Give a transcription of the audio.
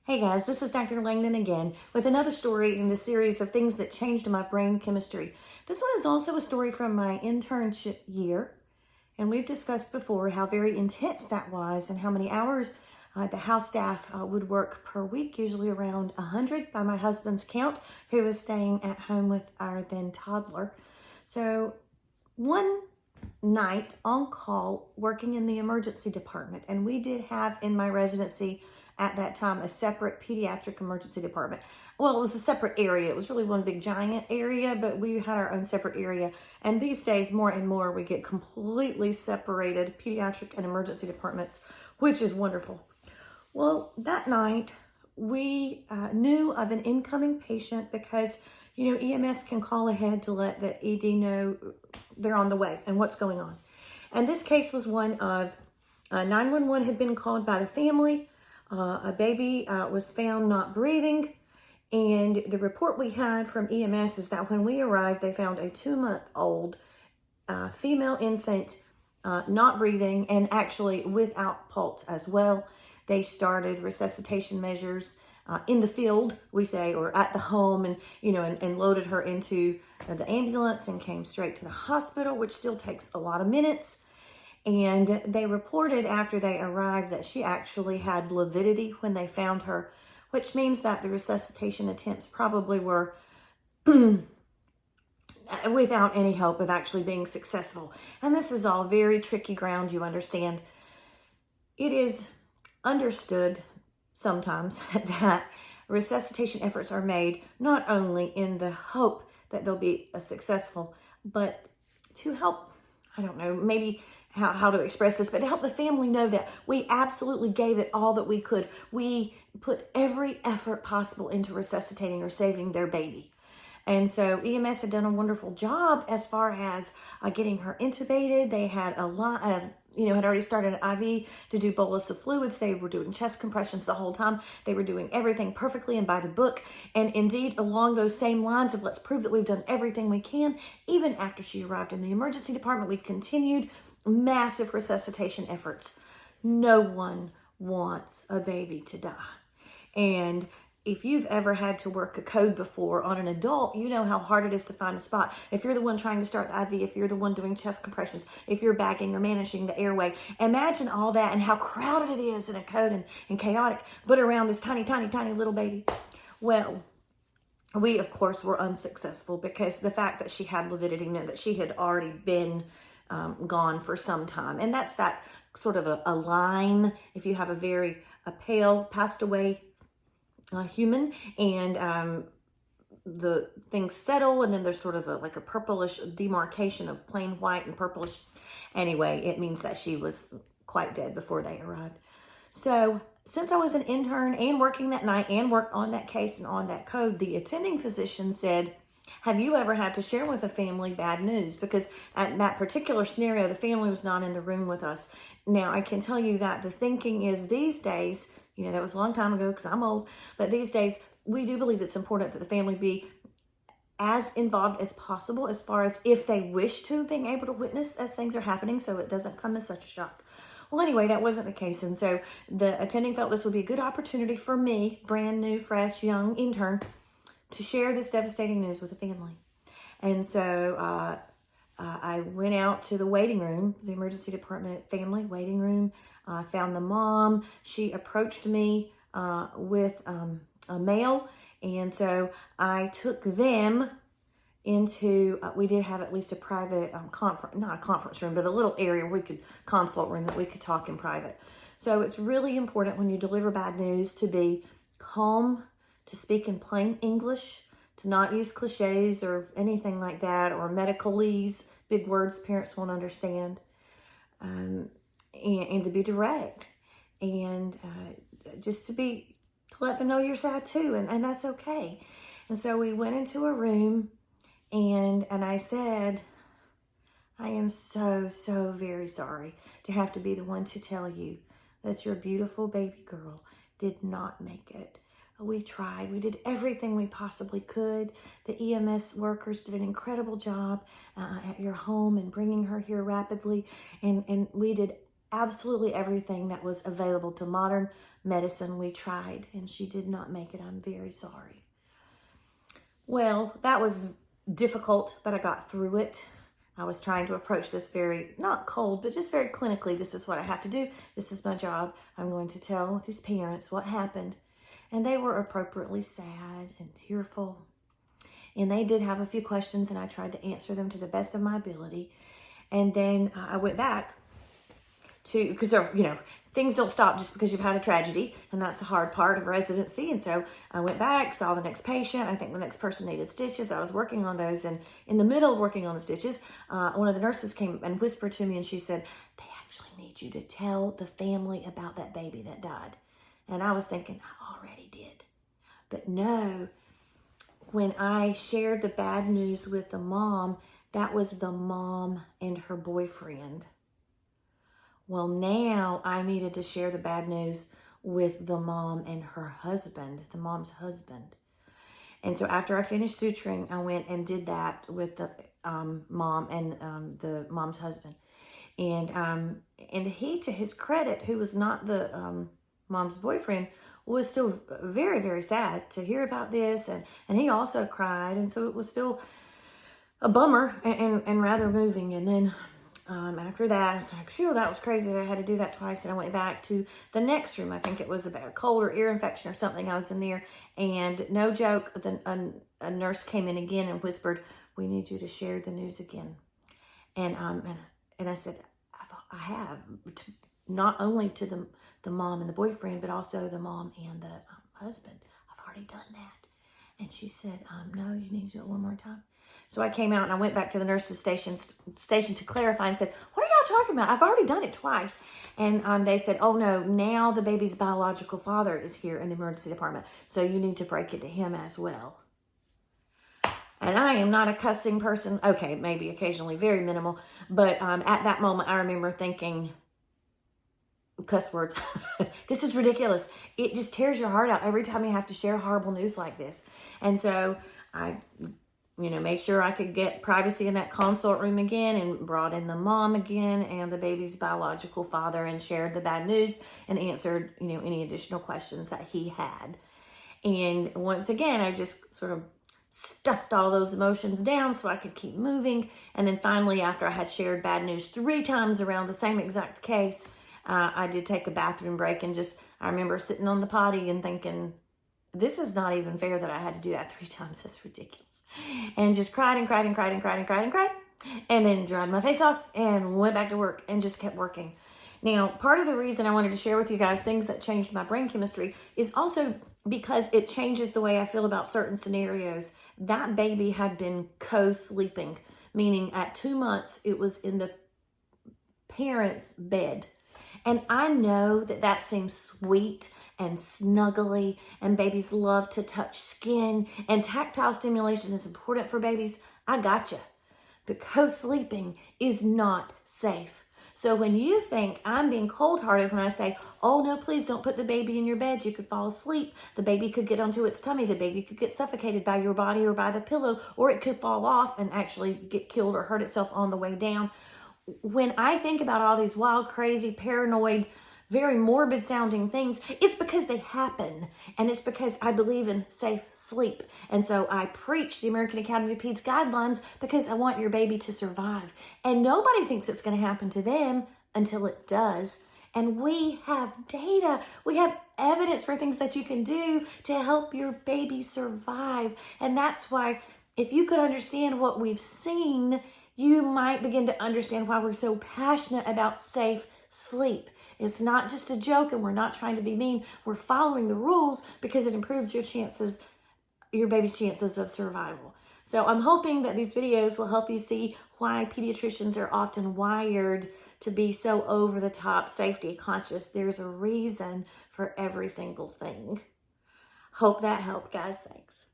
Hey guys, this is Dr. Langdon again with another story in the series of things that changed my brain chemistry. This one is also a story from my internship year, and we've discussed before how very intense that was and how many hours the house staff would work per week, usually around 100 by my husband's count, who was staying at home with our then toddler. So one night on call working in the emergency department, and we did have in my residency at that time a separate pediatric emergency department. Well, it was a separate area. It was really one big giant area, but we had our own separate area. And these days, more and more, we get completely separated pediatric and emergency departments, which is wonderful. Well, that night, we knew of an incoming patient because, EMS can call ahead to let the ED know they're on the way and what's going on. And this case was one of 911 had been called by the family. A baby was found not breathing, and the report we had from EMS is that when we arrived, they found a 2-month-old female infant not breathing and actually without pulse as well. They started resuscitation measures in the field, we say, or at the home, and and loaded her into the ambulance and came straight to the hospital, which still takes a lot of minutes. And they reported after they arrived that she actually had lividity when they found her, which means that the resuscitation attempts probably were without any hope of actually being successful. And this is all very tricky ground, you understand. It is understood sometimes that resuscitation efforts are made not only in the hope that they'll be successful, but to help, I don't know, maybe how to express this, but to help the family know that we absolutely gave it all that we could. We put every effort possible into resuscitating or saving their baby. And so EMS had done a wonderful job as far as getting her intubated. They had a lot of, had already started an IV to do bolus of fluids. They were doing chest compressions the whole time. They were doing everything perfectly and by the book. And indeed, along those same lines of let's prove that we've done everything we can, even after she arrived in the emergency department, we continued massive resuscitation efforts. No one wants a baby to die. And if you've ever had to work a code before on an adult, you know how hard it is to find a spot. If you're the one trying to start the IV, if you're the one doing chest compressions, if you're bagging or managing the airway, imagine all that and how crowded it is in a code and chaotic, but around this tiny, tiny, tiny little baby. Well, we, of course, were unsuccessful because the fact that she had lividity meant that she had already been gone for some time. And that's that sort of a line. If you have a pale, passed away human, and the things settle, and then there's sort of like a purplish demarcation of plain white and purplish. Anyway, it means that she was quite dead before they arrived. So since I was an intern and working that night and worked on that case and on that code, the attending physician said, have you ever had to share with a family bad news? Because at that particular scenario, the family was not in the room with us. Now, I can tell you that the thinking is these days, that was a long time ago because I'm old, but these days, we do believe it's important that the family be as involved as possible as far as if they wish to, being able to witness as things are happening so it doesn't come as such a shock. Well, anyway, that wasn't the case. And so the attending felt this would be a good opportunity for me, brand new, fresh, young intern, to share this devastating news with the family. And so I went out to the waiting room, the emergency department family waiting room. I found the mom. She approached me with a mail. And so I took them into, we did have at least a private conference, not a conference room, but a little area where we could, consult room that we could talk in private. So it's really important when you deliver bad news to be calm, to speak in plain English, to not use cliches or anything like that, or medicalese, big words parents won't understand, and to be direct, and just to let them know you're sad too, and that's okay. And so we went into a room, and I said, I am so, so very sorry to have to be the one to tell you that your beautiful baby girl did not make it. We tried. We did everything we possibly could. The EMS workers did an incredible job at your home and bringing her here rapidly. And we did absolutely everything that was available to modern medicine we tried, and she did not make it. I'm very sorry. Well, that was difficult, but I got through it. I was trying to approach this very, not cold, but just very clinically. This is what I have to do. This is my job. I'm going to tell these parents what happened. And they were appropriately sad and tearful. And they did have a few questions, and I tried to answer them to the best of my ability. And then I went back to, because, things don't stop just because you've had a tragedy, and that's the hard part of residency. And so I went back, saw the next patient. I think the next person needed stitches. I was working on those, and in the middle of working on the stitches, one of the nurses came and whispered to me, and she said, "They actually need you to tell the family about that baby that died." And I was thinking, I already did. But no, when I shared the bad news with the mom, that was the mom and her boyfriend. Well, now I needed to share the bad news with the mom and her husband, the mom's husband. And so after I finished suturing, I went and did that with the mom and the mom's husband. And he, to his credit, who was not the mom's boyfriend, was still very, very sad to hear about this. And he also cried. And so it was still a bummer and rather moving. And then after that, I was like, phew, that was crazy that I had to do that twice. And I went back to the next room. I think it was about a cold or ear infection or something. I was in there, and no joke, a nurse came in again and whispered, "We need you to share the news again." And I said, I have, not only to the mom and the boyfriend, but also the mom and the husband. I've already done that. And she said, no, you need to do it one more time. So I came out and I went back to the nurse's station to clarify and said, "What are y'all talking about? I've already done it twice." And they said, "Oh no, now the baby's biological father is here in the emergency department, so you need to break it to him as well." And I am not a cussing person. Okay, maybe occasionally, very minimal. But at that moment, I remember thinking, cuss words, this is ridiculous. It just tears your heart out every time you have to share horrible news like this. And so I made sure I could get privacy in that consult room again, and brought in the mom again and the baby's biological father, and shared the bad news and answered, any additional questions that he had. And once again, I just sort of stuffed all those emotions down so I could keep moving. And then finally, after I had shared bad news 3 times around the same exact case, I did take a bathroom break, and I remember sitting on the potty and thinking, this is not even fair that I had to do that 3 times. That's ridiculous. And just cried and cried and cried and cried and cried and cried. And then dried my face off and went back to work and just kept working. Now, part of the reason I wanted to share with you guys things that changed my brain chemistry is also because it changes the way I feel about certain scenarios. That baby had been co-sleeping, meaning at 2 months, it was in the parents' bed. And I know that seems sweet and snuggly, and babies love to touch skin, and tactile stimulation is important for babies. I gotcha. But co-sleeping is not safe. So when you think I'm being cold-hearted when I say, "Oh no, please don't put the baby in your bed, you could fall asleep, the baby could get onto its tummy, the baby could get suffocated by your body or by the pillow, or it could fall off and actually get killed or hurt itself on the way down." When I think about all these wild, crazy, paranoid, very morbid sounding things, it's because they happen. And it's because I believe in safe sleep. And so I preach the American Academy of Peds guidelines because I want your baby to survive. And nobody thinks it's going to happen to them until it does. And we have data. We have evidence for things that you can do to help your baby survive. And that's why, if you could understand what we've seen, you might begin to understand why we're so passionate about safe sleep. It's not just a joke, and we're not trying to be mean. We're following the rules because it improves your baby's chances of survival. So I'm hoping that these videos will help you see why pediatricians are often wired to be so over-the-top safety conscious. There's a reason for every single thing. Hope that helped, guys. Thanks.